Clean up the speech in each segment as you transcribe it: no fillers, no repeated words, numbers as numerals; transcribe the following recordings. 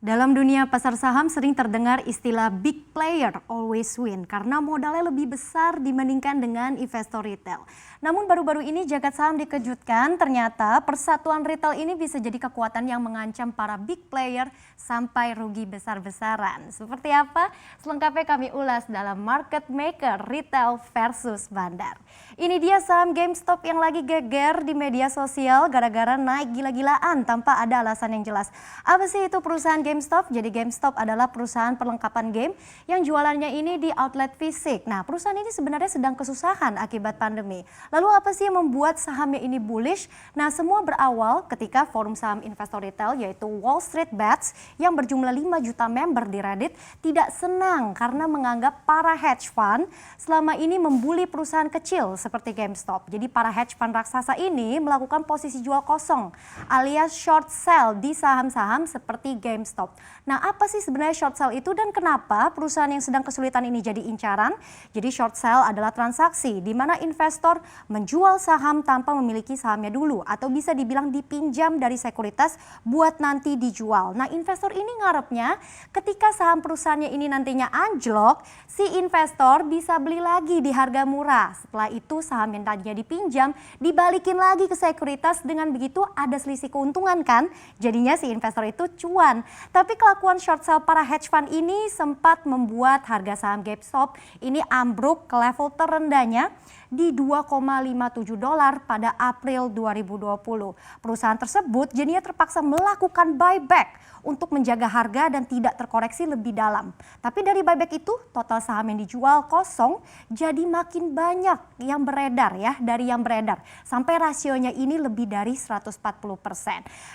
Dalam dunia pasar saham sering terdengar istilah big player always win karena modalnya lebih besar dibandingkan dengan investor retail. Namun baru-baru ini jagat saham dikejutkan ternyata persatuan retail ini bisa jadi kekuatan yang mengancam para big player sampai rugi besar-besaran. Seperti apa? Selengkapnya kami ulas dalam Market Maker Retail versus Bandar. Ini dia saham GameStop yang lagi geger di media sosial gara-gara naik gila-gilaan tanpa ada alasan yang jelas. Apa sih itu perusahaan GameStop? Jadi GameStop adalah perusahaan perlengkapan game yang jualannya ini di outlet fisik. Nah, perusahaan ini sebenarnya sedang kesusahan akibat pandemi. Lalu apa sih yang membuat sahamnya ini bullish? Nah, semua berawal ketika forum saham investor retail yaitu Wall Street Bets yang berjumlah 5 juta member di Reddit tidak senang karena menganggap para hedge fund selama ini membuli perusahaan kecil seperti GameStop. Jadi para hedge fund raksasa ini melakukan posisi jual kosong alias short sell di saham-saham seperti GameStop. Nah, apa sih sebenarnya short sell itu dan kenapa perusahaan yang sedang kesulitan ini jadi incaran? Jadi short sell adalah transaksi di mana investor menjual saham tanpa memiliki sahamnya dulu atau bisa dibilang dipinjam dari sekuritas buat nanti dijual. Nah, investor ini ngarepnya ketika saham perusahaannya ini nantinya anjlok, si investor bisa beli lagi di harga murah. Setelah itu saham yang tadinya dipinjam dibalikin lagi ke sekuritas, dengan begitu ada selisih keuntungan kan? Jadinya si investor itu cuan. Tapi kelakuan short sell para hedge fund ini sempat membuat harga saham GameStop ini ambruk ke level terendahnya di $2,57 pada April 2020. Perusahaan tersebut jadinya terpaksa melakukan buyback untuk menjaga harga dan tidak terkoreksi lebih dalam. Tapi dari buyback itu total saham yang dijual kosong jadi makin banyak yang beredar ya, dari yang beredar. Sampai rasionya ini lebih dari 140%.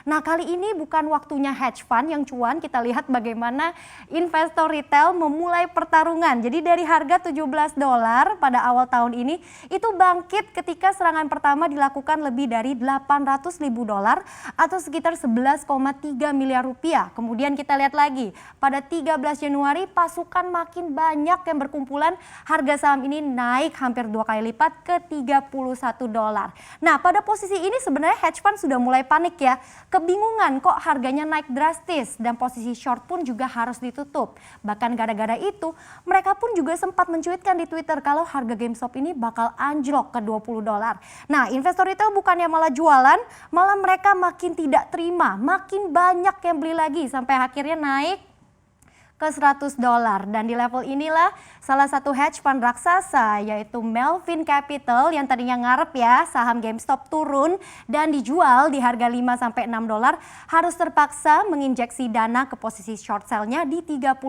Nah, kali ini bukan waktunya hedge fund yang cuan, kita lihat bagaimana investor retail memulai pertarungan. Jadi dari harga $17 pada awal tahun ini itu bangkit ketika serangan pertama dilakukan lebih dari $800.000 atau sekitar 11,3 miliar rupiah. Kemudian kita lihat lagi pada 13 Januari pasukan makin banyak yang berkumpulan, harga saham ini naik hampir 2 kali lipat ke $31. Nah, pada posisi ini sebenarnya hedge fund sudah mulai panik ya, kebingungan kok harganya naik drastis dan posisi short pun juga harus ditutup. Bahkan gara-gara itu mereka pun juga sempat mencuitkan di Twitter kalau harga GameStop ini bakal anjlok ke $20. Nah, investor itu bukannya malah jualan, malah mereka makin tidak terima, makin banyak yang beli lagi sampai akhirnya naik ke $100. Dan di level inilah salah satu hedge fund raksasa yaitu Melvin Capital yang tadinya ngarep ya saham GameStop turun dan dijual di harga $5-6 harus terpaksa menginjeksi dana ke posisi short sell-nya di $30.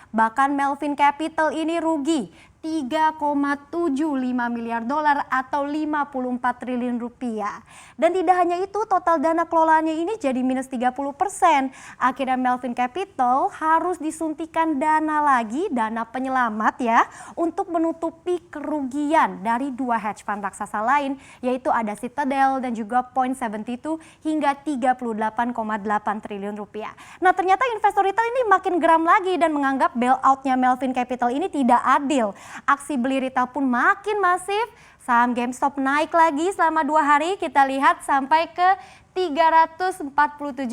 Bahkan Melvin Capital ini rugi $3,75 miliar atau 54 triliun rupiah. Dan tidak hanya itu, total dana kelolaannya ini jadi minus 30%. Akhirnya Melvin Capital harus disuntikan dana lagi, dana penyelamat ya, untuk menutupi kerugian dari dua hedge fund raksasa lain, yaitu ada Citadel dan juga Point72 hingga 38,8 triliun rupiah. Nah, ternyata investor retail ini makin geram lagi dan menganggap bailoutnya Melvin Capital ini tidak adil. Aksi beli retail pun makin masif, saham GameStop naik lagi selama 2 hari, kita lihat sampai ke $347,51.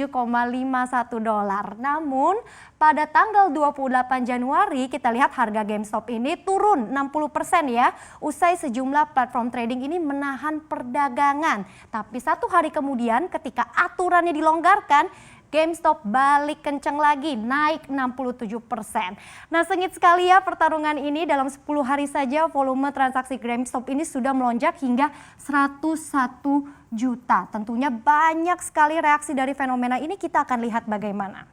Namun pada tanggal 28 Januari kita lihat harga GameStop ini turun 60% ya, usai sejumlah platform trading ini menahan perdagangan. Tapi 1 hari kemudian ketika aturannya dilonggarkan, GameStop balik kencang lagi, naik 67%. Nah, sengit sekali ya pertarungan ini. Dalam 10 hari saja volume transaksi GameStop ini sudah melonjak hingga 101 juta. Tentunya banyak sekali reaksi dari fenomena ini, kita akan lihat bagaimana.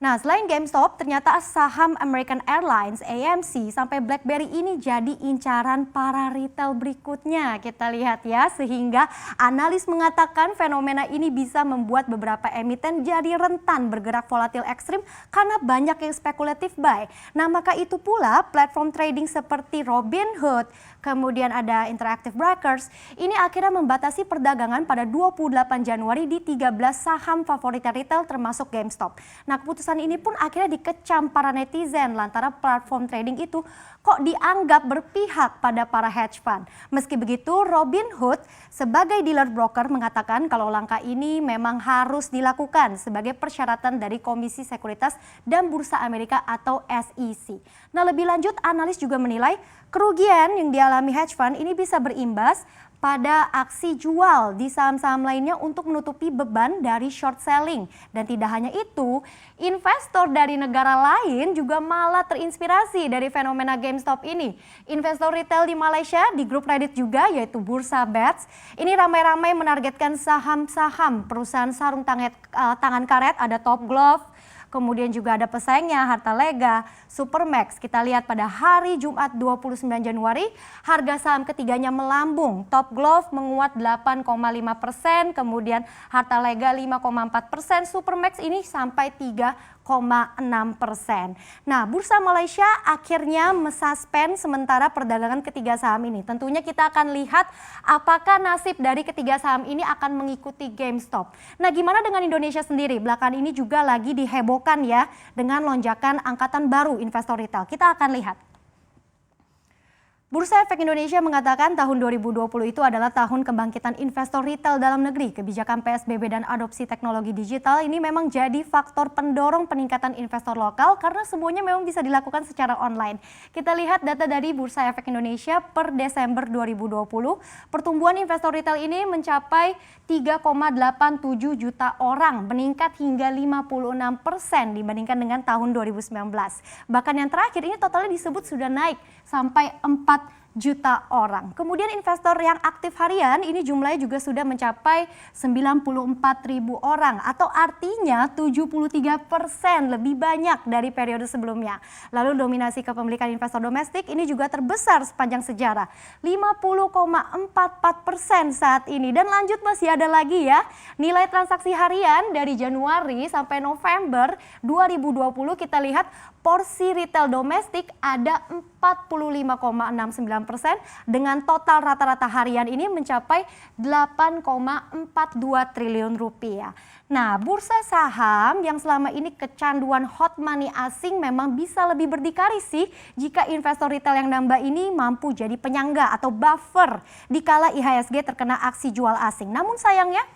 Nah, selain GameStop, ternyata saham American Airlines, AMC, sampai BlackBerry ini jadi incaran para retail berikutnya. Kita lihat ya, sehingga analis mengatakan fenomena ini bisa membuat beberapa emiten jadi rentan bergerak volatil ekstrim karena banyak yang spekulatif buy. Nah, maka itu pula platform trading seperti Robinhood, kemudian ada Interactive Brokers, ini akhirnya membatasi perdagangan pada 28 Januari di 13 saham favorit retail termasuk GameStop. Nah, keputusan keputusan ini pun akhirnya dikecam para netizen lantaran platform trading itu kok dianggap berpihak pada para hedge fund. Meski begitu, Robinhood sebagai dealer broker mengatakan kalau langkah ini memang harus dilakukan sebagai persyaratan dari Komisi Sekuritas dan Bursa Amerika atau SEC. Nah, lebih lanjut analis juga menilai kerugian yang dialami hedge fund ini bisa berimbas pada aksi jual di saham-saham lainnya untuk menutupi beban dari short selling. Dan tidak hanya itu, investor dari negara lain juga malah terinspirasi dari fenomena GameStop ini. Investor retail di Malaysia di grup Reddit juga yaitu Bursa Bets, ini ramai-ramai menargetkan saham-saham perusahaan sarung tangan karet, ada Top Glove, kemudian juga ada pesaingnya Hartalega, Supermax. Kita lihat pada hari Jumat 29 Januari, harga saham ketiganya melambung. Top Glove menguat 8,5%, kemudian Hartalega 5,4%, Supermax ini sampai 3,6%. Nah, Bursa Malaysia akhirnya mesuspend sementara perdagangan ketiga saham ini. Tentunya kita akan lihat apakah nasib dari ketiga saham ini akan mengikuti GameStop. Nah, gimana dengan Indonesia sendiri? Belakangan ini juga lagi dihebohkan ya dengan lonjakan angkatan baru investor retail. Kita akan lihat. Bursa Efek Indonesia mengatakan tahun 2020 itu adalah tahun kebangkitan investor retail dalam negeri. Kebijakan PSBB dan adopsi teknologi digital ini memang jadi faktor pendorong peningkatan investor lokal karena semuanya memang bisa dilakukan secara online. Kita lihat data dari Bursa Efek Indonesia per Desember 2020. Pertumbuhan investor retail ini mencapai 3,87 juta orang, meningkat hingga 56% dibandingkan dengan tahun 2019. Bahkan yang terakhir ini totalnya disebut sudah naik sampai 4 juta orang. Kemudian investor yang aktif harian ini jumlahnya juga sudah mencapai 94.000 orang atau artinya 73% lebih banyak dari periode sebelumnya. Lalu dominasi kepemilikan investor domestik ini juga terbesar sepanjang sejarah, 50,44% saat ini. Dan lanjut masih ada lagi ya, nilai transaksi harian dari Januari sampai November 2020 kita lihat porsi retail domestik ada 45,69% dengan total rata-rata harian ini mencapai 8,42 triliun rupiah. Nah, bursa saham yang selama ini kecanduan hot money asing memang bisa lebih berdikari sih jika investor retail yang nambah ini mampu jadi penyangga atau buffer dikala IHSG terkena aksi jual asing. Namun sayangnya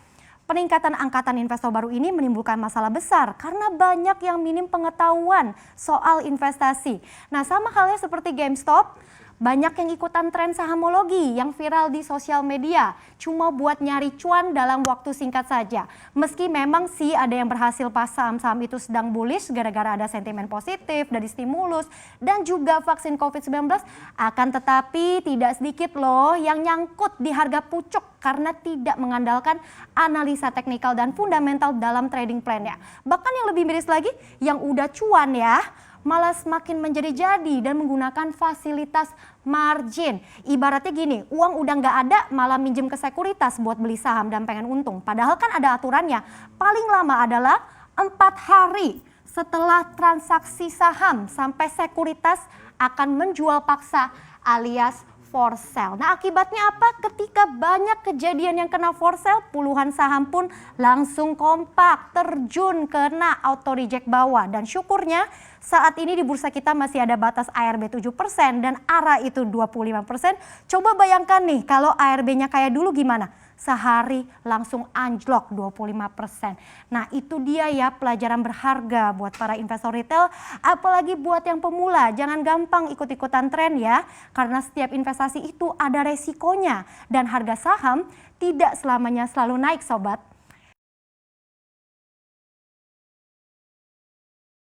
peningkatan angkatan investor baru ini menimbulkan masalah besar karena banyak yang minim pengetahuan soal investasi. Nah, sama halnya seperti GameStop, banyak yang ikutan tren sahamologi yang viral di sosial media cuma buat nyari cuan dalam waktu singkat saja. Meski memang sih ada yang berhasil pas saham-saham itu sedang bullish gara-gara ada sentimen positif dari stimulus dan juga vaksin COVID-19, akan tetapi tidak sedikit loh yang nyangkut di harga pucuk karena tidak mengandalkan analisa teknikal dan fundamental dalam trading plan-nya. Bahkan yang lebih miris lagi, yang udah cuan ya, malah semakin menjadi-jadi dan menggunakan fasilitas margin. Ibaratnya gini, uang udah nggak ada malah minjem ke sekuritas buat beli saham dan pengen untung. Padahal kan ada aturannya, paling lama adalah 4 hari setelah transaksi saham sampai sekuritas akan menjual paksa alias for sale. Nah, akibatnya apa? Ketika banyak kejadian yang kena for sale, puluhan saham pun langsung kompak terjun kena auto reject bawah. Dan syukurnya saat ini di bursa kita masih ada batas ARB 7% dan ARA itu 25%. Coba bayangkan nih kalau ARB-nya kayak dulu gimana? Sehari langsung anjlok 25%. Nah, itu dia ya pelajaran berharga buat para investor retail, apalagi buat yang pemula. Jangan gampang ikut-ikutan tren ya, karena setiap investasi itu ada resikonya dan harga saham tidak selamanya selalu naik sobat.